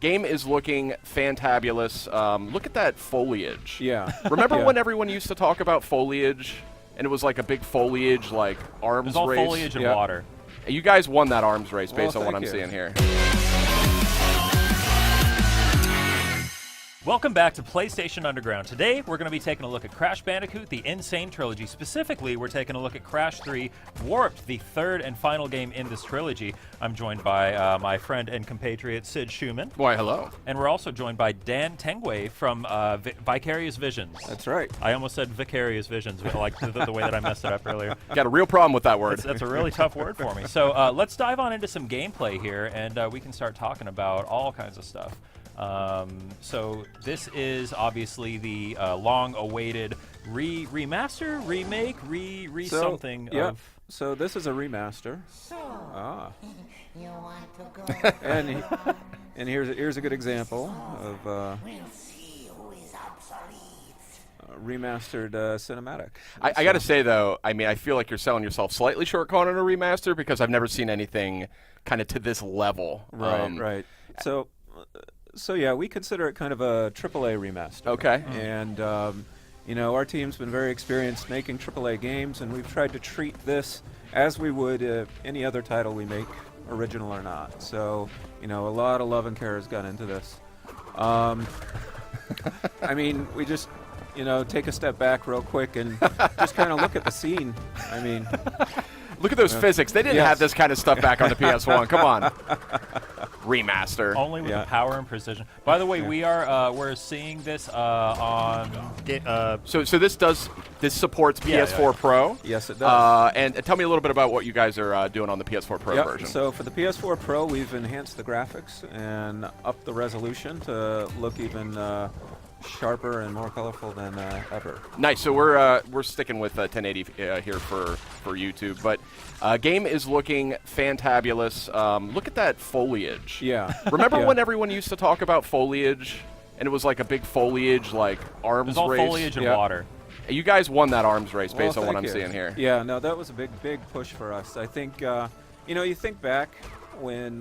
Game is looking fantabulous. Look at that foliage. Yeah. Remember when everyone used to talk about foliage, and it was like a big foliage, like arms It's all race? foliage and water. You guys won that arms race based Well, on what I'm thank you. seeing here. Welcome back to PlayStation Underground. Today, we're going to be taking a look at Crash Bandicoot, the Insane Trilogy. Specifically, we're taking a look at Crash 3 Warped, the third and final game in this trilogy. I'm joined by my friend and compatriot, Sid Schumann. Why, hello. And we're also joined by Dan Tengway from Vicarious Visions. That's right. I almost said Vicarious Visions, like the way that I messed it up earlier. Got a real problem with that word. That's a really tough word for me. So let's dive on into some gameplay here, and we can start talking about all kinds of stuff. So this is obviously the long-awaited remaster, remake, something of. So this is a remaster. You want to go? And here's a good example of We'll see who is obsolete. remastered cinematic. I got to say, though, I mean, I feel like you're selling yourself slightly short calling it a remaster because I've never seen anything kind of to this level. Right. So yeah, we consider it kind of a AAA remaster. Okay. And our team's been very experienced making AAA games, and we've tried to treat this as we would any other title we make, original or not. So a lot of love and care has gone into this. I mean, we just take a step back real quick and just kind of look at the scene. I mean, look at those physics. They didn't have this kind of stuff back on the PS1. Come on. Remaster. Only with the power and precision. By the way, we're seeing this on. So this supports PS4 Pro. Yes, it does. And tell me a little bit about what you guys are doing on the PS4 Pro version. So for the PS4 Pro, we've enhanced the graphics and upped the resolution to look even sharper and more colorful than ever. Nice. So we're sticking with 1080 here for YouTube, but game is looking fantabulous. Look at that foliage. Yeah. Remember when everyone used to talk about foliage, and it was like a big foliage, like arms It's all race? foliage and water. You guys won that arms race based on what thank I'm you. seeing here. Yeah, no, that was a big push for us. I think, you think back when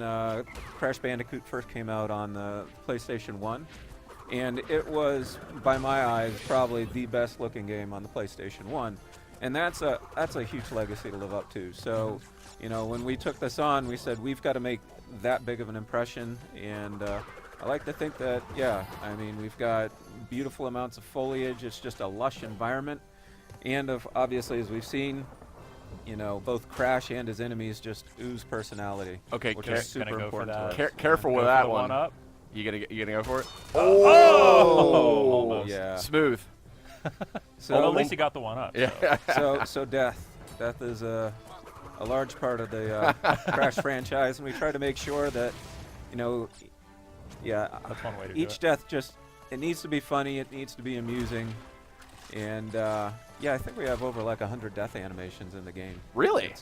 Crash Bandicoot first came out on the PlayStation 1, and it was, by my eyes, probably the best looking game on the PlayStation 1. And that's a huge legacy to live up to. So, when we took this on, we said we've got to make that big of an impression. And I like to think that, we've got beautiful amounts of foliage. It's just a lush environment. And obviously, as we've seen, both Crash and his enemies just ooze personality. Okay, which is super important to us. Careful with that one. Up. You gonna go for it? Oh! Almost. Yeah. Smooth. Well, at least he got the one up. Yeah. So death is a large part of the Crash franchise, and we try to make sure that That's one way to do each it. death it needs to be funny, it needs to be amusing, and I think we have over like 100 death animations in the game. Really?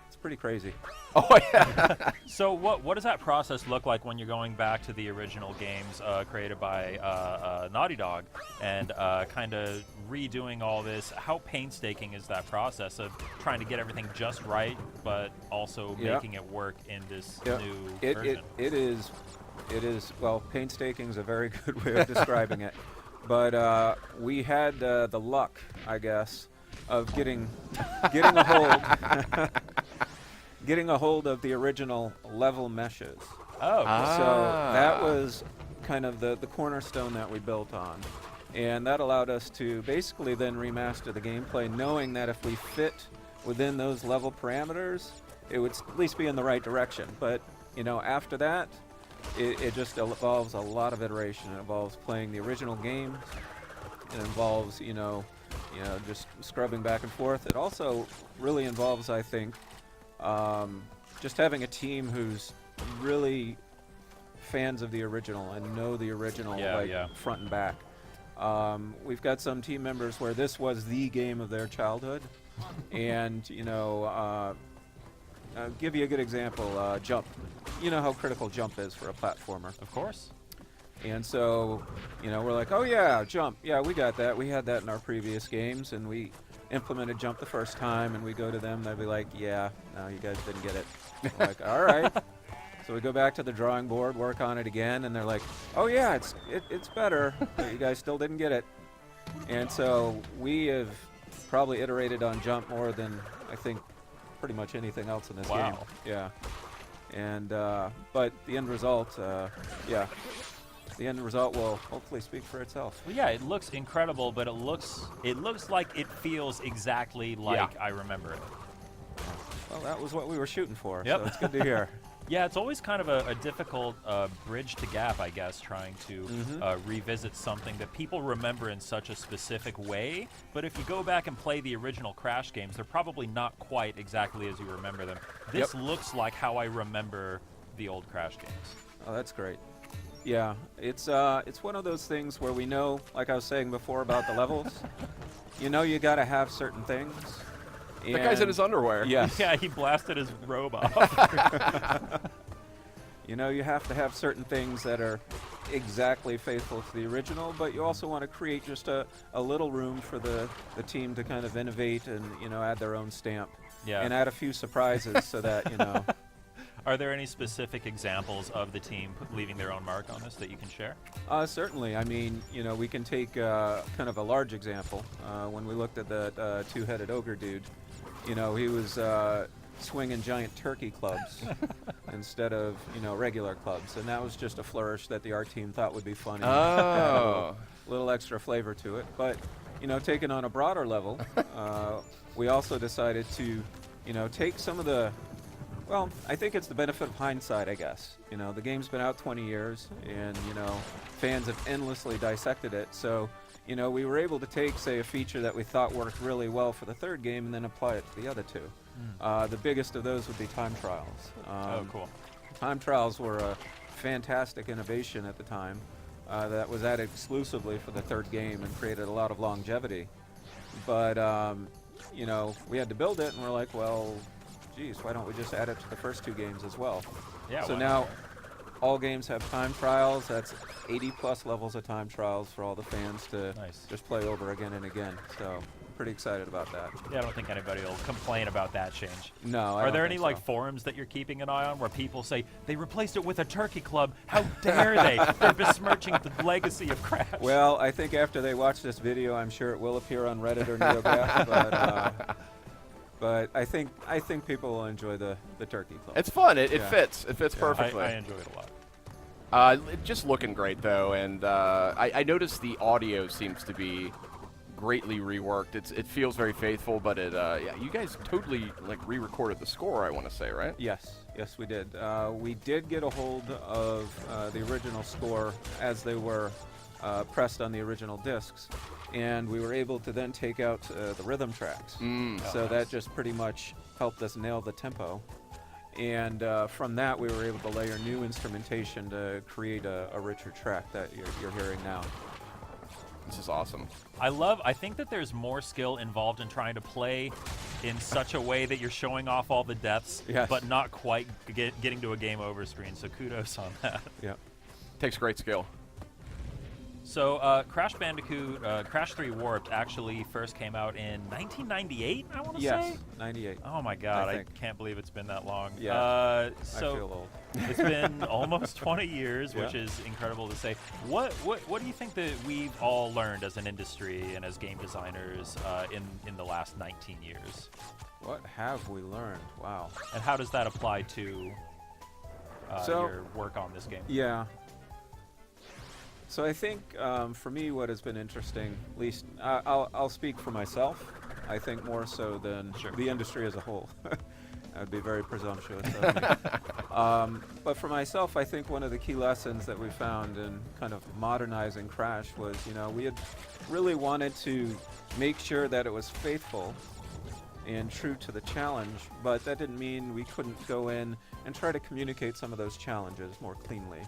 It's pretty crazy. Oh yeah. So what does that process look like when you're going back to the original games created by Naughty Dog and kind of redoing all this? How painstaking is that process of trying to get everything just right, but also making it work in this new version? It is, well, painstaking is a very good way of describing it. But we had the luck, I guess, of getting a hold getting a hold of the original level meshes. Oh, So that was kind of the cornerstone that we built on. And that allowed us to basically then remaster the gameplay, knowing that if we fit within those level parameters, it would at least be in the right direction. But, after that, it just involves a lot of iteration. It involves playing the original game. It involves, just scrubbing back and forth. It also really involves, I think, just having a team who's really fans of the original and know the original front and back. We've got some team members where this was the game of their childhood. And, I'll give you a good example, Jump. You know how critical Jump is for a platformer. of course. And so, we're like, oh yeah, Jump. Yeah, we got that. We had that in our previous games, and we implemented Jump the first time, and we go to them, they'll be like, yeah, no, you guys didn't get it. I'm like, all right. So So we go back to the drawing board, work on it again, and they're like, "Oh yeah, it's better, but you guys still didn't get it." And so we have probably iterated on Jump more than I think pretty much anything else in this game. Wow. Yeah. And but the end result, yeah. The end result will hopefully speak for itself. Well, yeah, it looks incredible, but it looks like it feels exactly like I remember it. Well, that was what we were shooting for, Yep. so it's good to hear. Yeah, it's always kind of a difficult bridge to gap, I guess, trying to revisit something that people remember in such a specific way. But if you go back and play the original Crash games, they're probably not quite exactly as you remember them. This looks like how I remember the old Crash games. Oh, that's great. Yeah, it's one of those things where we know, like I was saying before about the levels, you know you got to have certain things. The guy's in his underwear. Yes. Yeah, he blasted his robe off. You know, you have to have certain things that are exactly faithful to the original, but you also want to create just a little room for the team to kind of innovate and, you know, add their own stamp. Yeah. And add a few surprises so that, you know. Are there any specific examples of the team leaving their own mark on this that you can share? Certainly. I mean, you know, we can take kind of a large example. When we looked at the two-headed ogre dude, you know, he was swinging giant turkey clubs instead of, you know, regular clubs. And that was just a flourish that the art team thought would be funny. Oh. A little extra flavor to it. But, you know, taken on a broader level, we also decided to, you know, take some of the... Well, I think it's the benefit of hindsight, I guess. You know, the game's been out 20 years, and, you know, fans have endlessly dissected it. So, you know, we were able to take, say, a feature that we thought worked really well for the third game and then apply it to the other two. The biggest of those would be time trials. Oh, cool. Time trials were a fantastic innovation at the time that was added exclusively for the third game and created a lot of longevity. But, you know, we had to build it, and we're like, well... geez, why don't we just add it to the first two games as well? Yeah. So now all games have time trials. That's 80+ levels of time trials for all the fans to just play over again and again. So pretty excited about that. Yeah, I don't think anybody will complain about that change. No, I Are don't there think any so. like forums that you're keeping an eye on where people say they replaced it with a turkey club? How dare they? They're besmirching the legacy of Crash. Well, I think after they watch this video, I'm sure it will appear on Reddit or NeoGAF, but I think people will enjoy the turkey club. It's fun. It fits. It fits perfectly. I enjoy it a lot. Just looking great though, and I noticed the audio seems to be greatly reworked. It feels very faithful, but yeah, you guys totally like re-recorded the score. I want to say, right? Yes, we did. We did get a hold of the original score as they were pressed on the original discs, and we were able to then take out the rhythm tracks. So that just pretty much helped us nail the tempo. And from that, we were able to layer new instrumentation to create a richer track that you're hearing now. This is awesome. I think that there's more skill involved in trying to play in such a way that you're showing off all the deaths, but not quite getting to a game over screen. So kudos on that. Yeah. Takes great skill. So Crash Bandicoot, Crash 3 Warped actually first came out in 1998, I want to say? Yes, 98. Oh my god, I can't believe it's been that long. Yeah, so I feel old. It's been almost 20 years, which is incredible to say. What do you think that we've all learned as an industry and as game designers in the last 19 years? What have we learned? Wow. And how does that apply to your work on this game? Yeah. So I think for me what has been interesting, at least I'll speak for myself, I think more so than the industry as a whole. That would be very presumptuous of me. But for myself, I think one of the key lessons that we found in kind of modernizing Crash was, you know, we had really wanted to make sure that it was faithful and true to the challenge, but that didn't mean we couldn't go in and try to communicate some of those challenges more cleanly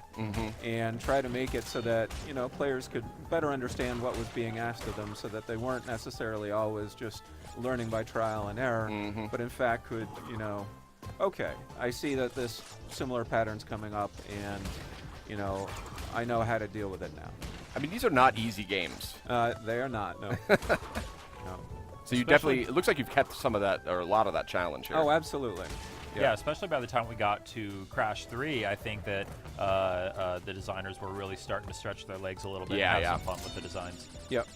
and try to make it so that, you know, players could better understand what was being asked of them so that they weren't necessarily always just learning by trial and error, but in fact could, you know, okay, I see that this similar pattern's coming up and, you know, I know how to deal with it now. I mean, these are not easy games. They are not, no. No. So you Especially- definitely, it looks like you've kept some of that, or a lot of that challenge here. Oh, absolutely. Yeah, especially by the time we got to Crash 3, I think that the designers were really starting to stretch their legs a little bit Yeah, and yeah. have some fun with the designs. Yep.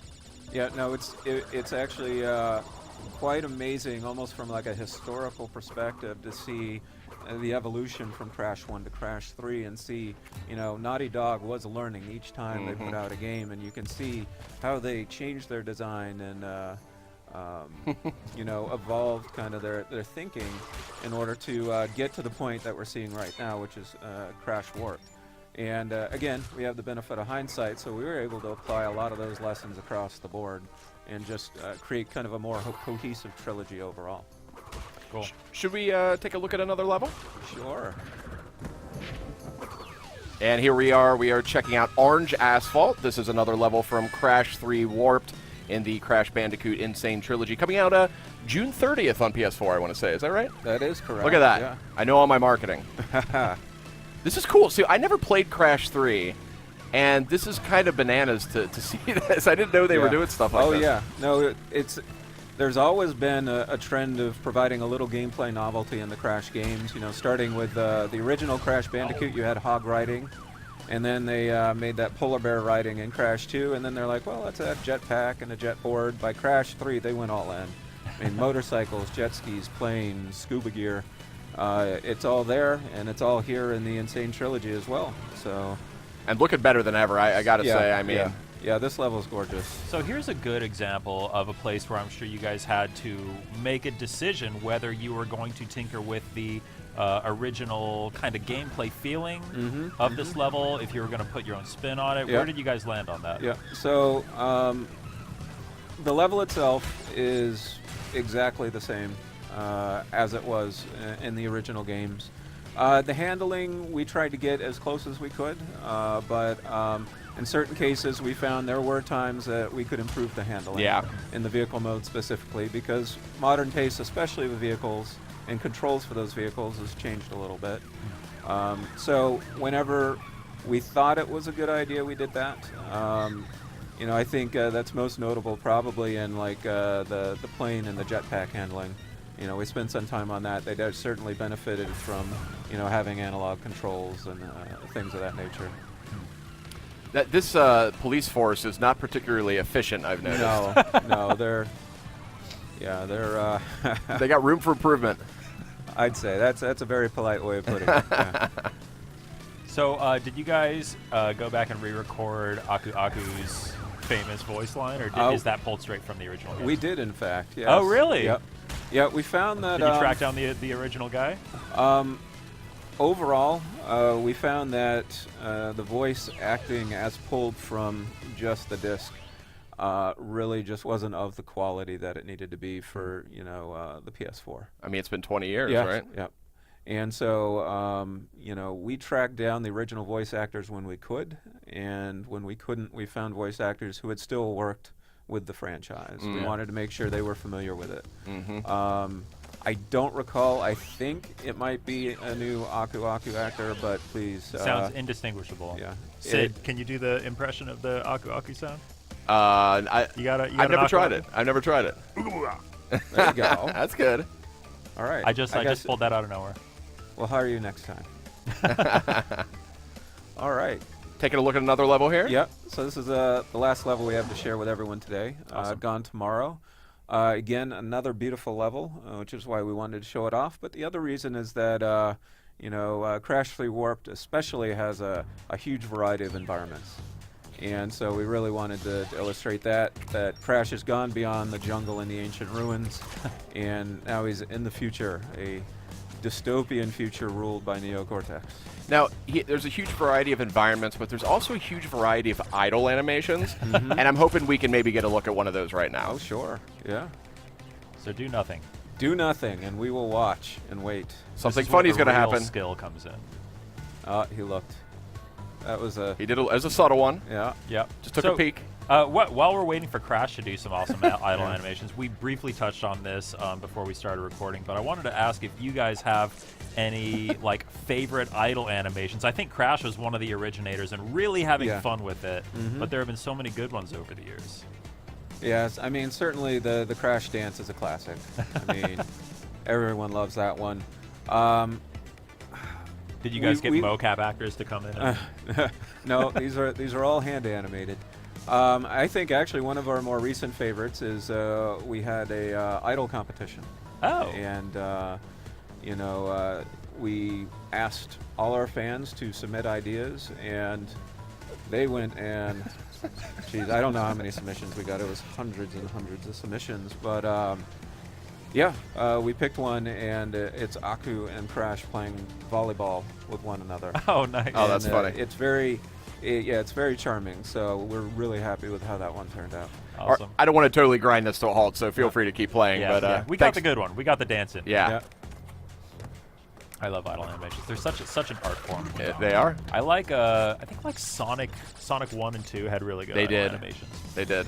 Yeah, no, it's actually quite amazing, almost from like a historical perspective, to see the evolution from Crash 1 to Crash 3 and see, Naughty Dog was learning each time they put out a game, and you can see how they changed their design and evolved kind of their thinking in order to get to the point that we're seeing right now, which is Crash Warped. And again, we have the benefit of hindsight, so we were able to apply a lot of those lessons across the board and just create kind of a more cohesive trilogy overall. Cool. Should we take a look at another level? Sure. And here we are checking out Orange Asphalt. This is another level from Crash 3 Warped in the Crash Bandicoot Insane Trilogy, coming out June 30th on PS4, I want to say. Is that right? That is correct. Look at that. Yeah. I know all my marketing. This is cool. See, I never played Crash 3, and this is kind of bananas to see this. I didn't know they were doing stuff like this. Oh, yeah. No, there's always been a trend of providing a little gameplay novelty in the Crash games. Starting with the original Crash Bandicoot, you had hog riding, and then they made that polar bear riding in Crash 2, and then they're like, well, let's add jetpack and a jet board. By Crash 3, they went all in. I mean, motorcycles, jet skis, planes, scuba gear. It's all there, and it's all here in the Insane Trilogy as well. So, And looking better than ever, I got to say. I mean, yeah, this level's gorgeous. So here's a good example of a place where I'm sure you guys had to make a decision whether you were going to tinker with the original kind of gameplay feeling of this level, if you were going to put your own spin on it. Yeah. Where did you guys land on that? Yeah, so the level itself is exactly the same as it was in the original games. The handling, we tried to get as close as we could, but in certain cases we found there were times that we could improve the handling in the vehicle mode specifically, because modern taste, especially with vehicles and controls for those vehicles, has changed a little bit. So whenever we thought it was a good idea, we did that. I think that's most notable probably in like the plane and the jetpack handling. We spent some time on that. They certainly benefited from, having analog controls and things of that nature. this police force is not particularly efficient, I've noticed. No, they're They got room for improvement. I'd say that's a very polite way of putting it. Yeah. So did you guys go back and re-record Aku Aku's famous voice line, or is that pulled straight from the original game? We did, in fact. Yes. Oh, really? Yep. Yeah, we found that. Did you track down the original guy? Overall, we found that the voice acting as pulled from just the disc really just wasn't of the quality that it needed to be for the PS4. I mean, it's been 20 years, Yes, right? Yep. And so we tracked down the original voice actors when we could, and when we couldn't, we found voice actors who had still worked with the franchise. We wanted to make sure they were familiar with it. I don't recall. I think it might be a new Aku Aku actor, but please. Sounds indistinguishable. Yeah. Sid, can you do the impression of the Aku Aku sound? I've never tried it. I've never tried it. There you go. That's good. All right. I just pulled that out of nowhere. We'll hire you next time. All right. Taking a look at another level here. Yep. So this is the last level we have to share with everyone today. Awesome. Gone Tomorrow. Again, another beautiful level, which is why we wanted to show it off. But the other reason is that Crash 3 Warped especially has a huge variety of environments. And so we really wanted to illustrate that Crash has gone beyond the jungle and the ancient ruins, and now he's in the future, a dystopian future ruled by Neo-Cortex. Now, there's a huge variety of environments, but there's also a huge variety of idle animations, and I'm hoping we can maybe get a look at one of those right now. Oh, sure. Yeah. So do nothing. Do nothing, and we will watch and wait. Something This is where funny is the going to real happen. Skill comes in. He looked. That was a... He did as a subtle one. Yeah. Yep. Just took a peek. While we're waiting for Crash to do some awesome idle animations, we briefly touched on this before we started recording, but I wanted to ask if you guys have any favorite idle animations. I think Crash was one of the originators and really having fun with it, but there have been so many good ones over the years. Yes, I mean, certainly the Crash dance is a classic. I mean, everyone loves that one. Did you guys get we- mocap actors to come in? No, these are all hand animated. I think actually one of our more recent favorites is we had a idol competition. Oh. And we asked all our fans to submit ideas, and they went and, geez, I don't know how many submissions we got. It was hundreds and hundreds of submissions, but yeah, we picked one, and it's Aku and Crash playing volleyball with one another. Oh, nice. Oh, that's And, funny. It's very, it's very charming. So we're really happy with how that one turned out. Awesome. I don't want to totally grind this to a halt, so feel free to keep playing. Yeah, but we got thanks. the good one. We got the dancing. Yeah, I love idle animations. They're such an art form. they are. I like I think like Sonic 1 and 2 had really good They idle did. animations. They did.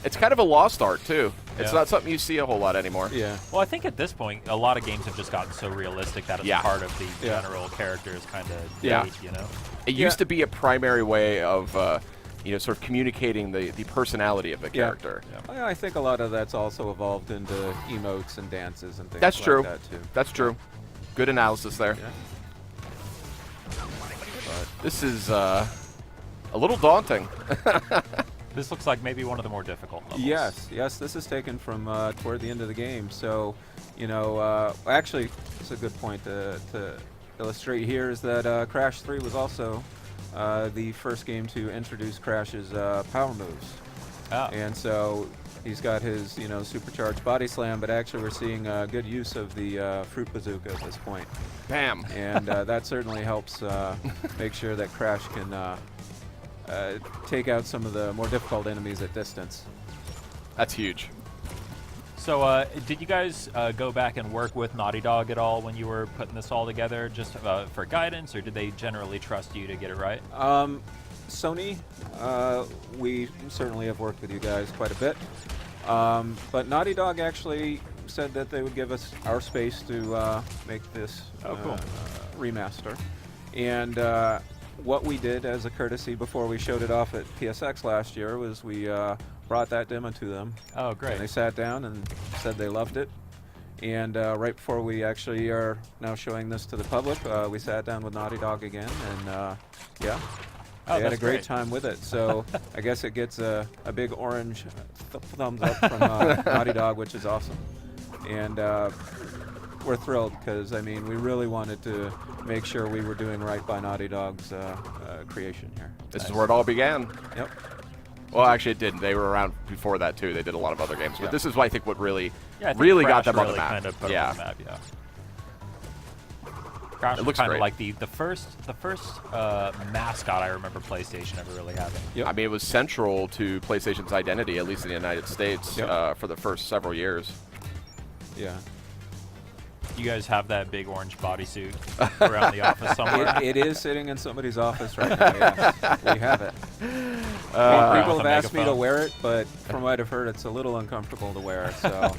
It's kind of a lost art too. It's Yeah. not something you see a whole lot anymore. Yeah. Well, I think at this point, a lot of games have just gotten so realistic that it's Yeah. part of the Yeah. general character's kind of Yeah. you know? It used to be a primary way of, sort of communicating the personality of the character. Well, I think a lot of that's also evolved into emotes and dances and things That's like true. that too. That's true. Good analysis there. Yeah. This is a little daunting. This looks like maybe one of the more difficult levels. Yes, this is taken from toward the end of the game. So, actually, it's a good point to illustrate here is that Crash 3 was also the first game to introduce Crash's power moves. Oh. And so he's got his, supercharged body slam, but actually we're seeing good use of the fruit bazooka at this point. Bam. And that certainly helps make sure that Crash can take out some of the more difficult enemies at distance. That's huge. So, did you guys go back and work with Naughty Dog at all when you were putting this all together, just for guidance, or did they generally trust you to get it right? Sony, we certainly have worked with you guys quite a bit, but Naughty Dog actually said that they would give us our space to make this cool. remaster. And what we did as a courtesy before we showed it off at PSX last year was we brought that demo to them. Oh, great. And they sat down and said they loved it. And right before we actually are now showing this to the public, we sat down with Naughty Dog again, and yeah, Oh, they had a that's great great. time with it. So I guess it gets a big orange thumbs up from Naughty Dog, which is awesome. And we're thrilled because, I mean, we really wanted to make sure we were doing right by Naughty Dog's creation here. This is where it all began. Yep. Well, actually, it didn't. They were around before that too. They did a lot of other games, but Yeah. this is, I think, what really, Yeah, I think really Crash got them on the really map. Kind of put Yeah. on the map, yeah. Crash It was looks kind great. of like the first mascot I remember PlayStation ever really having. Yep. I mean, it was central to PlayStation's identity, at least in the United States, Yep. for the first several years. Yeah. You guys have that big orange bodysuit around the office somewhere? It is sitting in somebody's office right now, yes. We have it. With People a have asked me to megaphone. wear it, but from what I've heard, it's a little uncomfortable to wear. So,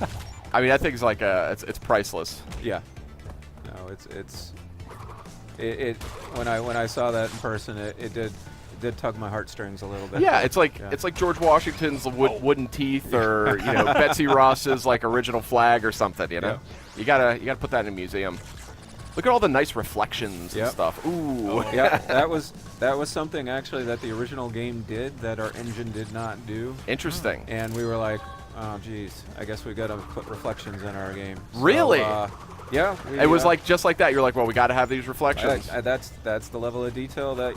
I mean, that thing's like it's priceless. yeah, no, it. When I saw that in person, it did tug my heartstrings a little bit. Yeah, it's like Yeah. it's like George Washington's wooden teeth, or Betsy Ross's like original flag or something. Yeah. You gotta put that in a museum. Look at all the nice reflections and Yep. stuff. Ooh. Yeah, that was something actually that the original game did that our engine did not do, Interesting. and we were like, oh geez, I guess we got to put reflections in our game. So, Really? yeah. It was like just like that. You're like, well, we got to have these reflections. That's the level of detail that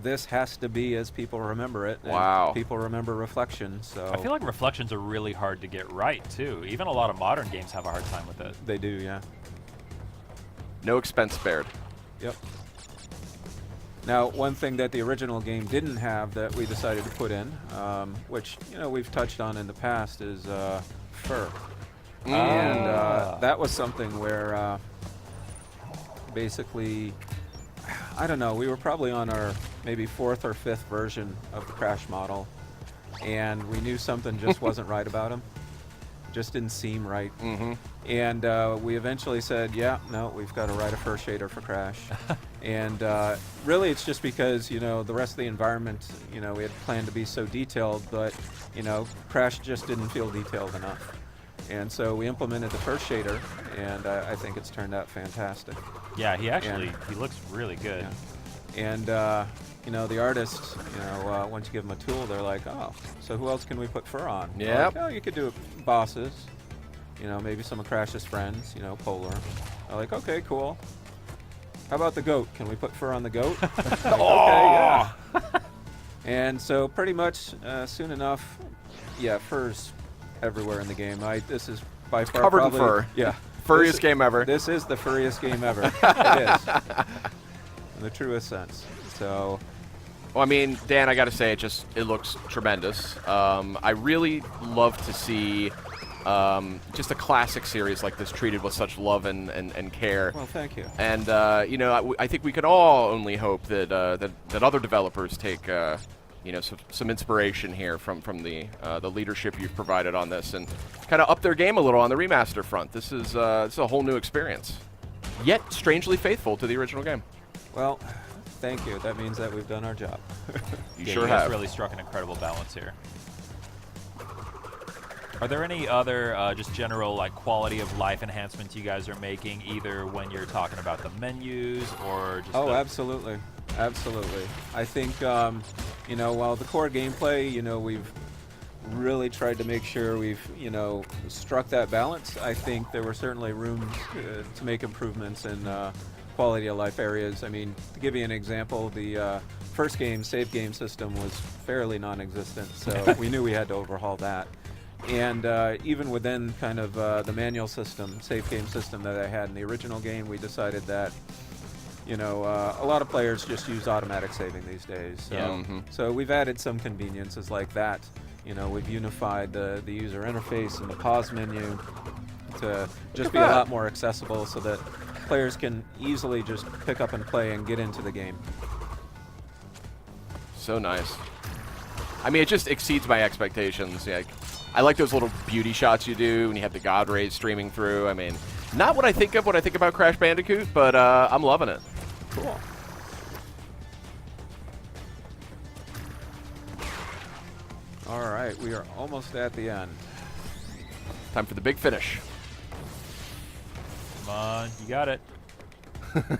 this has to be as people remember it. and Wow. People remember reflection, so I feel like reflections are really hard to get right, too. Even a lot of modern games have a hard time with it. they do. Yeah. No expense spared. Yep. Now, one thing that the original game didn't have that we decided to put in, which we've touched on in the past, is fur. And that was something where basically, I don't know, we were probably on our maybe 4th or 5th version of the Crash model, and we knew something just wasn't right about him. Just didn't seem right. Mm-hmm. And we eventually said, yeah, no, we've got to write a fur shader for Crash. And really, it's just because, you know, the rest of the environment, you know, we had planned to be so detailed, but, you know, Crash just didn't feel detailed enough. And so we implemented the first shader, and I think it's turned out fantastic. Yeah, he looks really good. Yeah. And, you know, the artists, you know, once you give them a tool, they're like, oh, so who else can we put fur on? Yep. Like, oh, you could do bosses, you know, maybe some of Crash's friends, you know, Polar. I'm like, okay, cool. How about the goat? Can we put fur on the goat? Like, okay, yeah. And so pretty much soon enough, yeah, fur's everywhere in the game. This is by far covered in probably, fur. Yeah. Furriest game ever. This is the furriest game ever. It is. In the truest sense. So, well, I mean, Dan, I got to say, it looks tremendous. I really love to see just a classic series like this treated with such love and care. well, thank you. And you know, I think we could all only hope that that other developers take you know, some inspiration here from the leadership you've provided on this, and kind of up their game a little on the remaster front. This is a whole new experience, yet strangely faithful to the original game. Well, thank you. That means that we've done our job. You Yeah, sure you guys have. really struck an incredible balance here. Are there any other just general like quality of life enhancements you guys are making, either when you're talking about the menus or just Oh, the absolutely. Absolutely. I think, you know, while the core gameplay, you know, we've really tried to make sure we've, you know, struck that balance. I think there were certainly room to make improvements in quality of life areas. I mean, to give you an example, the first game, save game system, was fairly non-existent, so we knew we had to overhaul that. And even within kind of the manual system, save game system that I had in the original game, we decided that, you know, a lot of players just use automatic saving these days. So, Yeah. so we've added some conveniences like that. You know, we've unified the user interface and the pause menu to just be a lot more accessible so that players can easily just pick up and play and get into the game. So nice. I mean, it just exceeds my expectations. Yeah, I like those little beauty shots you do when you have the God rays streaming through. I mean, not what I think of when I think about Crash Bandicoot, but I'm loving it. Cool. All right, we are almost at the end. Time for the big finish. Come on, you got it. And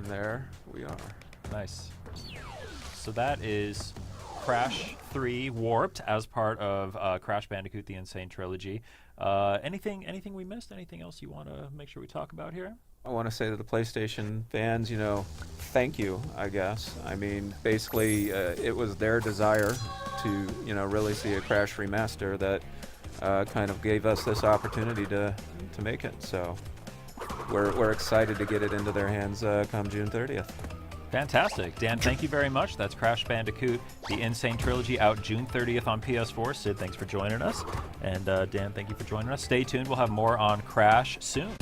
there we are. Nice. So that is Crash 3 Warped as part of Crash Bandicoot: The Insane Trilogy. Anything we missed? Anything else you want to make sure we talk about here? I want to say to the PlayStation fans, you know, thank you, I guess. I mean, basically, it was their desire to, you know, really see a Crash remaster that kind of gave us this opportunity to make it. So we're excited to get it into their hands come June 30th. Fantastic. Dan, thank you very much. That's Crash Bandicoot: The Insane Trilogy, out June 30th on PS4. Sid, thanks for joining us. And Dan, thank you for joining us. Stay tuned. We'll have more on Crash soon.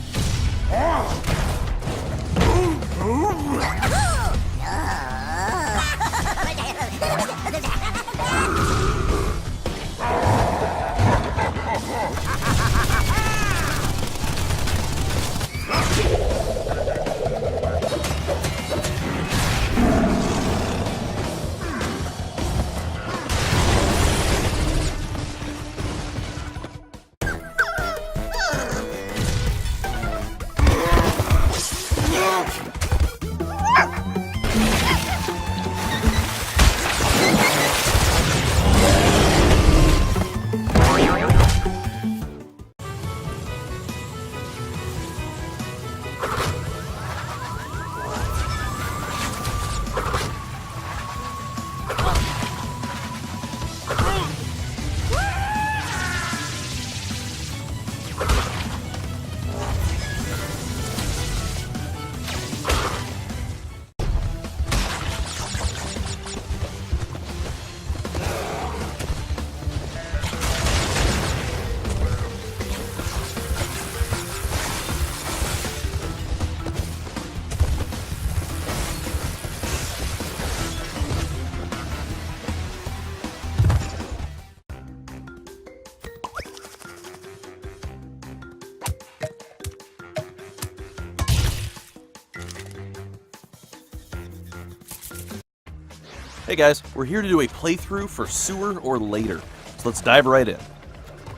Hey guys, we're here to do a playthrough for Sewer or Later, so let's dive right in.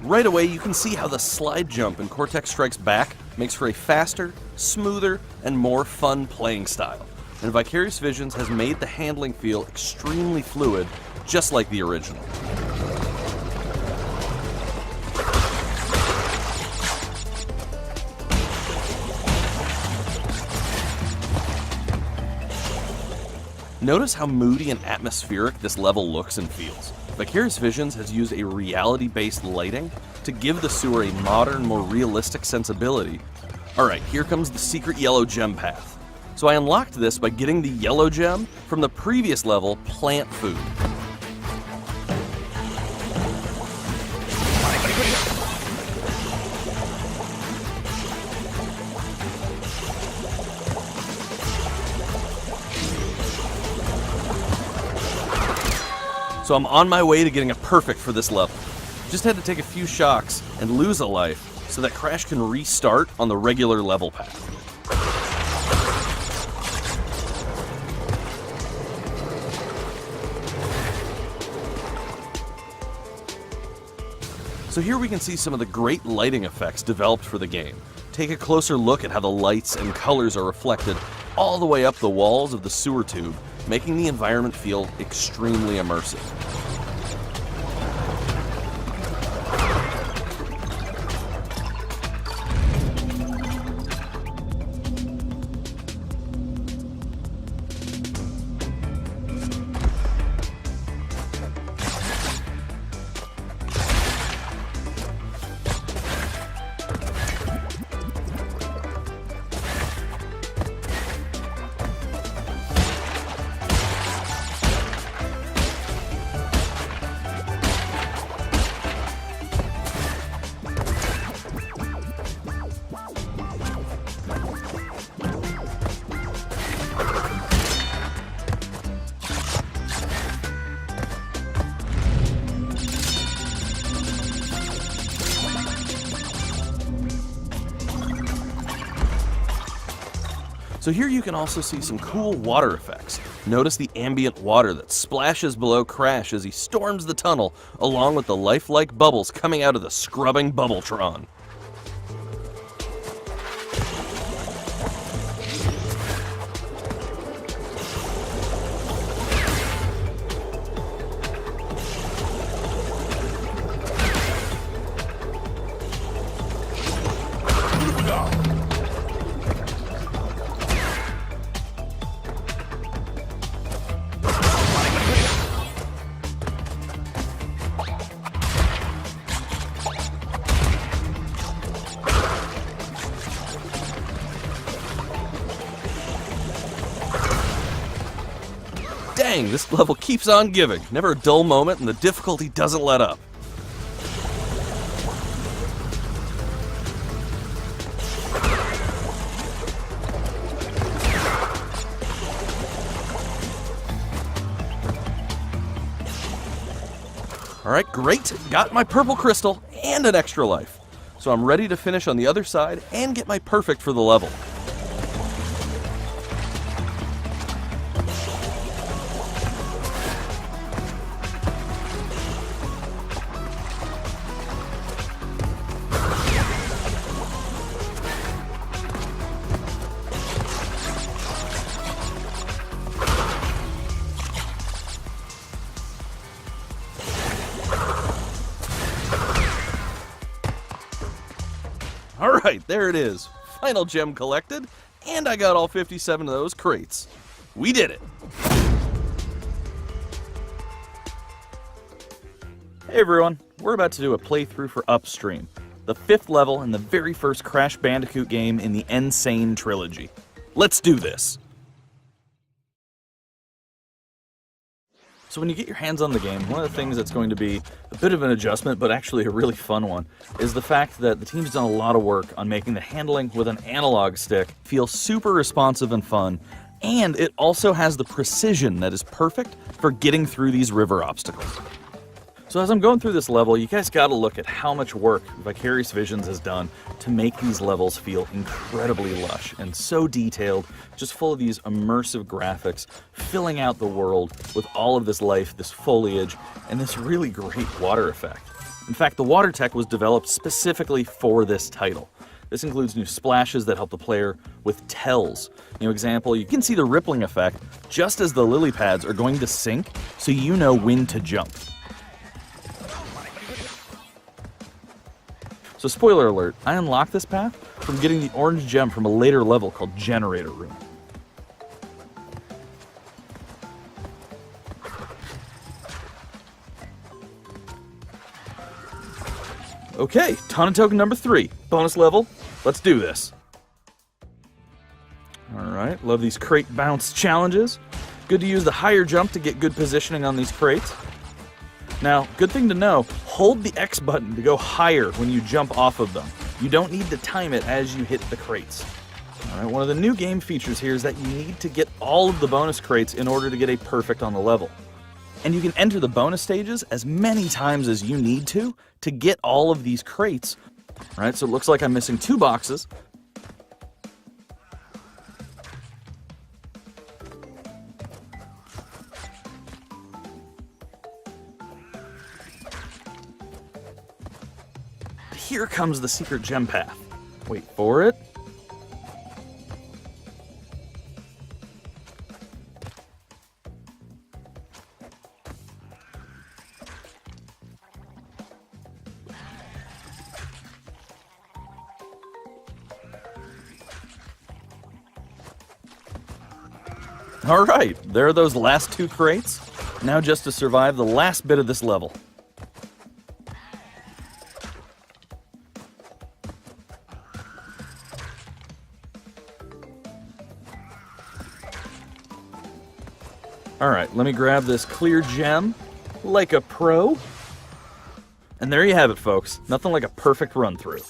Right away, you can see how the slide jump in Cortex Strikes Back makes for a faster, smoother, and more fun playing style. And Vicarious Visions has made the handling feel extremely fluid, just like the original. Notice how moody and atmospheric this level looks and feels. Vicarious Visions has used a reality-based lighting to give the sewer a modern, more realistic sensibility. Alright, here comes the secret yellow gem path. So I unlocked this by getting the yellow gem from the previous level, Plant Food. So I'm on my way to getting a perfect for this level. Just had to take a few shocks and lose a life so that Crash can restart on the regular level path. So here we can see some of the great lighting effects developed for the game. Take a closer look at how the lights and colors are reflected all the way up the walls of the sewer tube, making the environment feel extremely immersive. So here you can also see some cool water effects. Notice the ambient water that splashes below Crash as he storms the tunnel, along with the lifelike bubbles coming out of the scrubbing Bubbletron. Dang, this level keeps on giving. Never a dull moment, and the difficulty doesn't let up. Alright, great. Got my purple crystal and an extra life. So I'm ready to finish on the other side and get my perfect for the level. Alright, there it is. Final gem collected, and I got all 57 of those crates. We did it! Hey everyone, we're about to do a playthrough for Upstream, the 5th level in the very first Crash Bandicoot game in the Insane trilogy. Let's do this! So when you get your hands on the game, one of the things that's going to be a bit of an adjustment, but actually a really fun one, is the fact that the team's done a lot of work on making the handling with an analog stick feel super responsive and fun, and it also has the precision that is perfect for getting through these river obstacles. So as I'm going through this level, you guys gotta look at how much work Vicarious Visions has done to make these levels feel incredibly lush and so detailed, just full of these immersive graphics, filling out the world with all of this life, this foliage, and this really great water effect. In fact, the water tech was developed specifically for this title. This includes new splashes that help the player with tells. Example, you can see the rippling effect just as the lily pads are going to sink, so you know when to jump. So spoiler alert, I unlocked this path from getting the orange gem from a later level called Generator Room. Okay, Taunt Token number 3, bonus level. Let's do this. Alright, love these crate bounce challenges. Good to use the higher jump to get good positioning on these crates. Now, good thing to know, hold the X button to go higher when you jump off of them. You don't need to time it as you hit the crates. Alright, one of the new game features here is that you need to get all of the bonus crates in order to get a perfect on the level. And you can enter the bonus stages as many times as you need to get all of these crates. Alright, so it looks like I'm missing 2 boxes. Here comes the secret gem path. Wait for it. Alright, there are those last 2 crates. Now just to survive the last bit of this level. Alright, let me grab this clear gem like a pro. And there you have it, folks. Nothing like a perfect run through.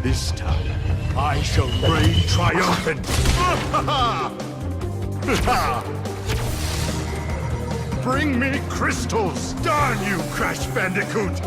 This time, I shall reign triumphant. Bring me crystals! Darn you, Crash Bandicoot!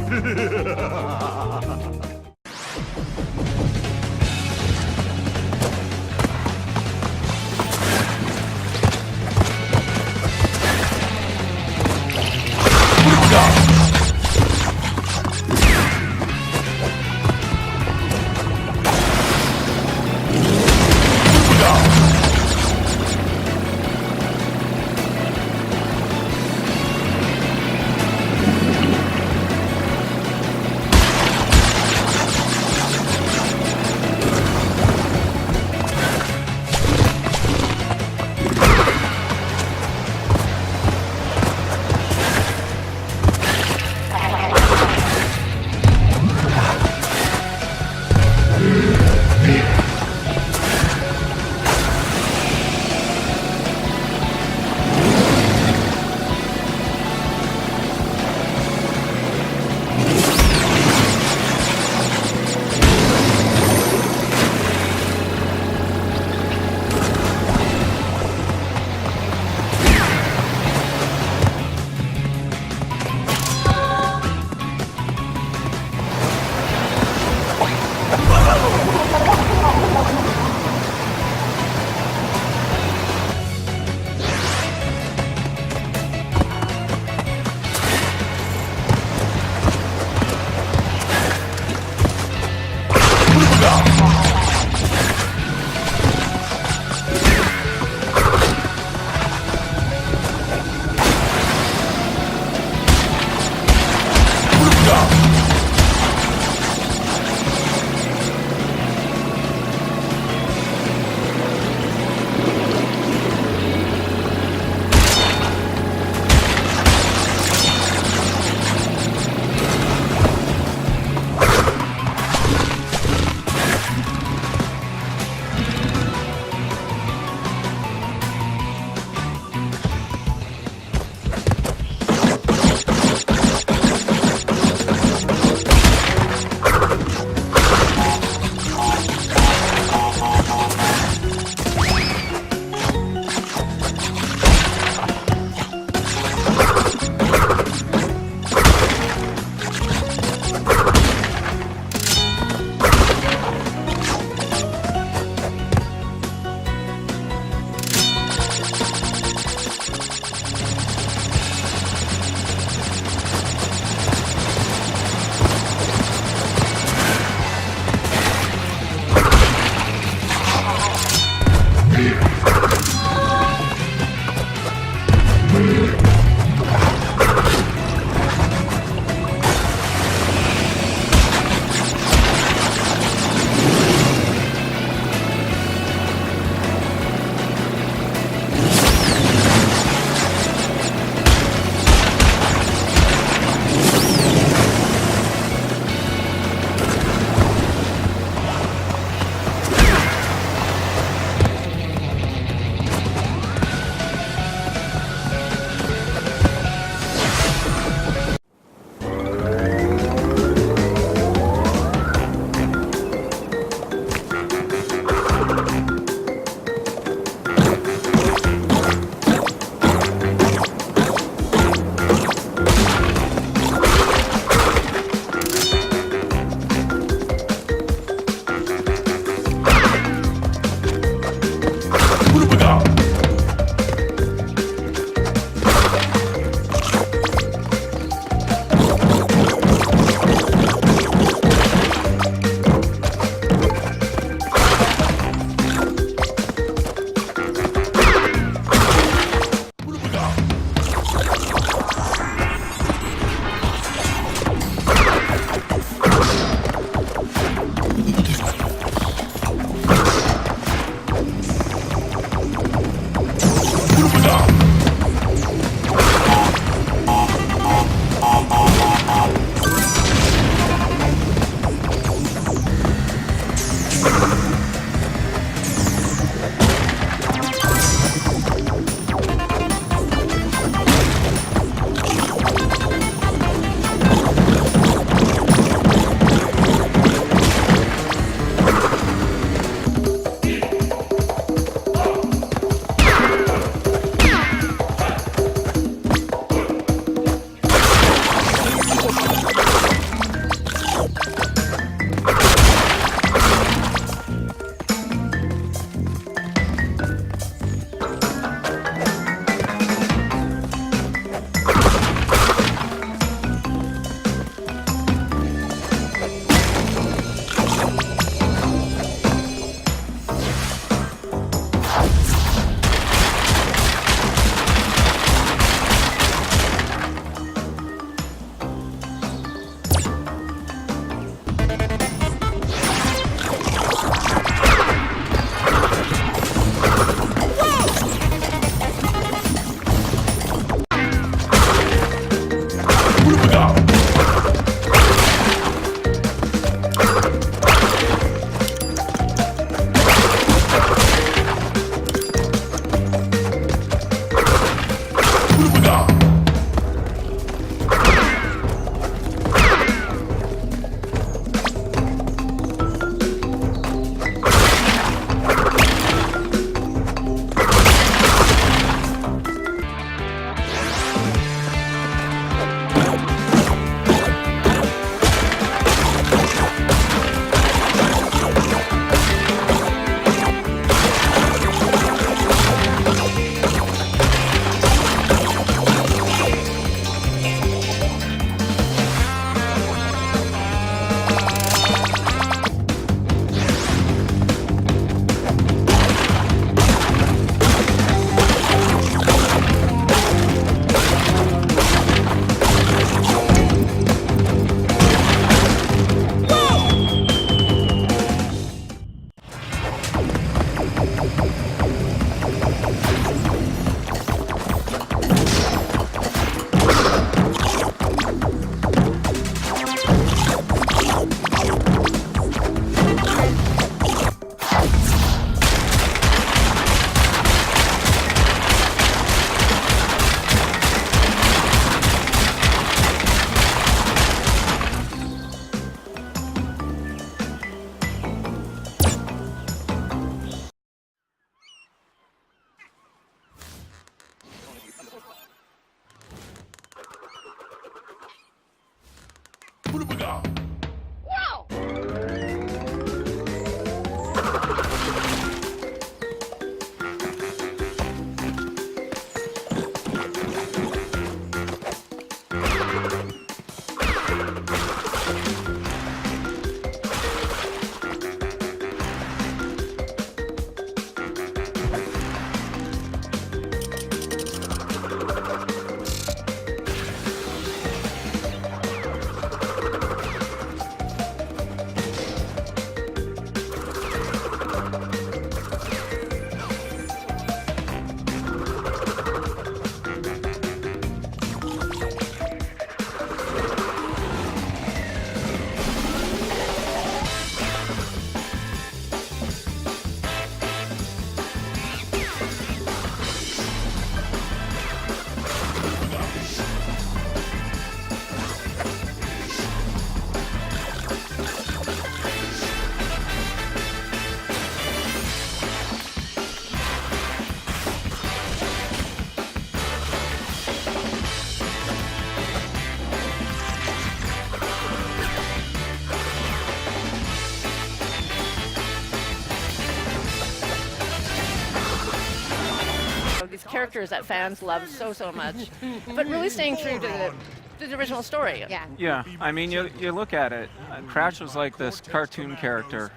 These characters that fans love so much, but really staying true to the original story. Yeah. Yeah, I mean, you look at it, Crash was like this cartoon character,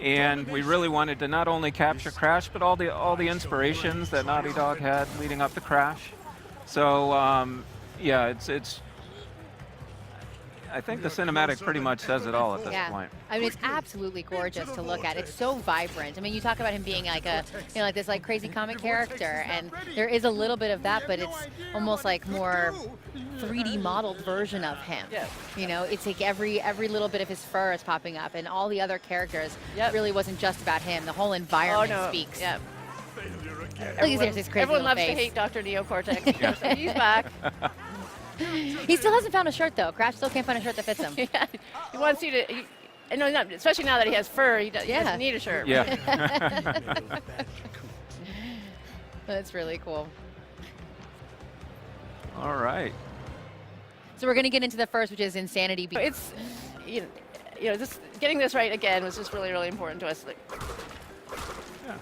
and we really wanted to not only capture Crash, but all the inspirations that Naughty Dog had leading up to Crash. So, yeah, it's. I think the cinematic pretty much says it all at this point. I mean, it's absolutely gorgeous to look at. It's so vibrant. I mean, you talk about him being like a, like this like crazy comic character, and there is a little bit of that, but it's almost like more 3D modeled version of him. Yeah. You know, it's like every little bit of his fur is popping up, and all the other characters. Yep. It really wasn't just about him. The whole environment speaks. Yeah. Look, there's this crazy Everyone little loves to face. hate Dr. Neocortex. So he's back. He still hasn't found a shirt though. Crash still can't find a shirt that fits him. Yeah. He wants you to. No, especially now that he has fur, he doesn't need a shirt. Yeah. That's really cool. All right. So we're gonna get into the first, which is Insanity. It's, you know, just getting this right again was just really important to us. Like, Yeah.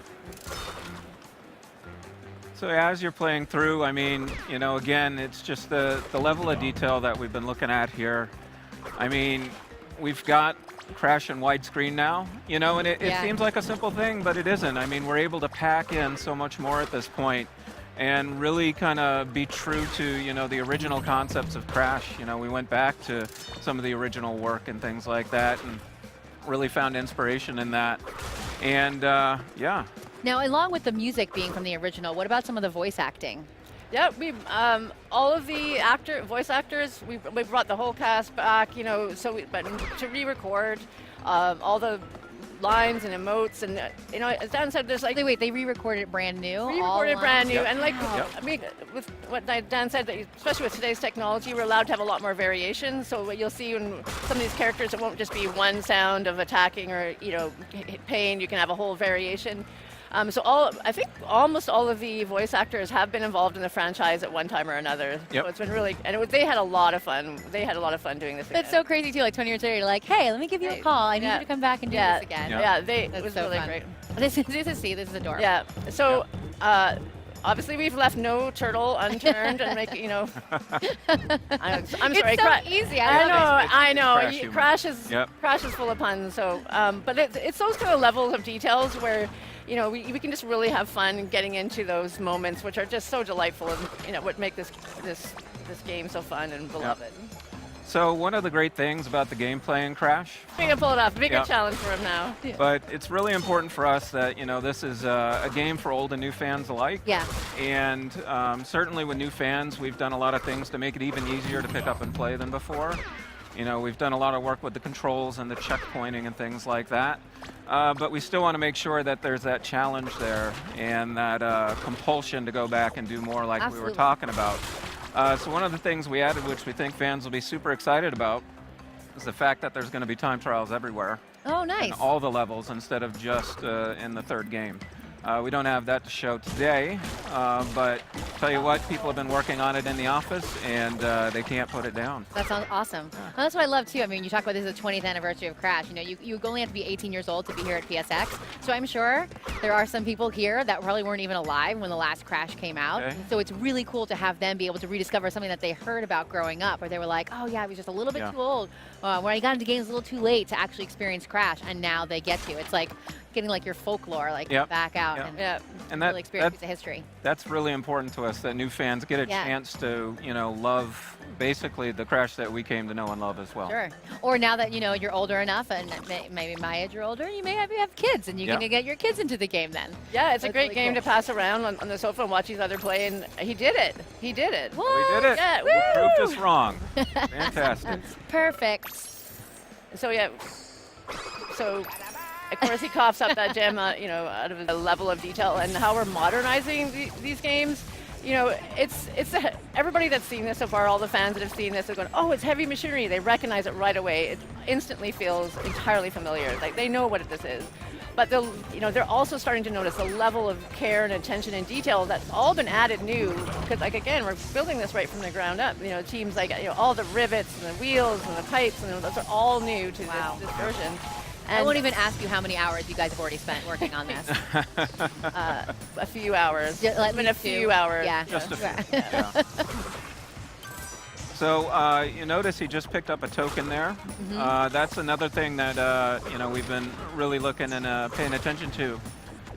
So as you're playing through, I mean, you know, again, it's just the level of detail that we've been looking at here. I mean, we've got Crash in widescreen now, you know, and it seems like a simple thing, but it isn't. I mean, we're able to pack in so much more at this point and really kind of be true to, you know, the original concepts of Crash. You know, we went back to some of the original work and things like that and really found inspiration in that. And, yeah. Now, along with the music being from the original, what about some of the voice acting? yeah, we all of the voice actors, we brought the whole cast back, you know, but to re-record all the lines and emotes, and you know, as Dan said, there's like They re-recorded it brand new. re-recorded brand new, Yep. and like Yep. I mean, with what Dan said, that especially with today's technology, we're allowed to have a lot more variation. So what you'll see in some of these characters, it won't just be one sound of attacking or, you know, pain. You can have a whole variation. So I think almost all of the voice actors have been involved in the franchise at one time or another. Yep. So it's been really, and they had a lot of fun. They had a lot of fun doing this. That's again. so crazy too. Like 20 years later, you're like, hey, let me give you a call. I need you to come back and do this again. Yeah. It That's was so really fun. great. This is adorable. Yeah. So obviously we've left no turtle unturned, and make, you know. I'm sorry. It's so easy. I love it. I know. Crash humor. Crash is full of puns. So, but it's those kind of levels of details where, you know, we can just really have fun getting into those moments, which are just so delightful, and you know what make this game so fun and beloved. So one of the great things about the gameplay in Crash, We can pull it off. Bigger Yeah. challenge for him now. but it's really important for us that, you know, this is a game for old and new fans alike. Yeah. And certainly with new fans, we've done a lot of things to make it even easier to pick up and play than before. You know, we've done a lot of work with the controls and the checkpointing and things like that. But we still want to make sure that there's that challenge there and that compulsion to go back and do more like we were Absolutely. talking about. So one of the things we added, which we think fans will be super excited about, is the fact that there's going to be time trials everywhere. Oh, nice. In all the levels instead of just in the third game. We don't have that to show today, but tell you what, people have been working on it in the office, and they can't put it down. That sounds awesome. Well, that's what I love too. I mean, you talk about this is the 20th anniversary of Crash. You know, you only have to be 18 years old to be here at PSX. So I'm sure there are some people here that probably weren't even alive when the last Crash came out. Okay. So it's really cool to have them be able to rediscover something that they heard about growing up, where they were like, oh yeah, I was just a little bit too old. When I got into games a little too late to actually experience Crash, and now they get to. It's like getting like your folklore like back out and that, really experience the history. That's really important to us, that new fans get a chance to, you know, love basically the Crash that we came to know and love as well. Sure. Or now that, you know, you're older enough, and maybe my age or older, you may have kids, and you can get your kids into the game then. Yeah, it's a great really game cool. to pass around on the sofa and watch each other play, and he did it. He did it. What? We did it. Yeah, We proved us wrong. Fantastic. Perfect. So yeah, so of course he coughs up that gem, you know, out of the level of detail and how we're modernizing these games. You know, it's everybody that's seen this so far, all the fans that have seen this are going, oh, it's heavy machinery. They recognize it right away. It instantly feels entirely familiar. Like they know what this is. But they're also starting to notice the level of care and attention and detail that's all been added new. Because, like, again, we're building this right from the ground up. You know, teams like, you know, all the rivets and the wheels and the pipes, and those are all new to this version. And I won't even ask you how many hours you guys have already spent working on this. a few hours. Like a few hours. Yeah. Just a few. Yeah. So you notice he just picked up a token there. That's another thing that you know, we've been really looking and paying attention to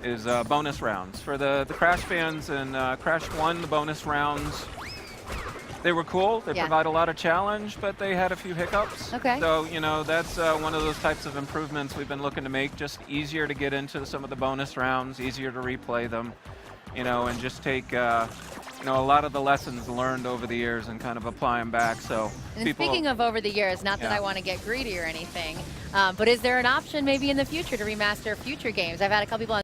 is bonus rounds. For the Crash fans and Crash 1, the bonus rounds, they were cool. They provide a lot of challenge, but they had a few hiccups. Okay. So, you know, that's one of those types of improvements we've been looking to make, just easier to get into some of the bonus rounds, easier to replay them, you know, and just take you know, a lot of the lessons learned over the years and kind of apply them back. So And speaking of over the years, not that I want to get greedy or anything, but is there an option maybe in the future to remaster future games? I've had a couple people on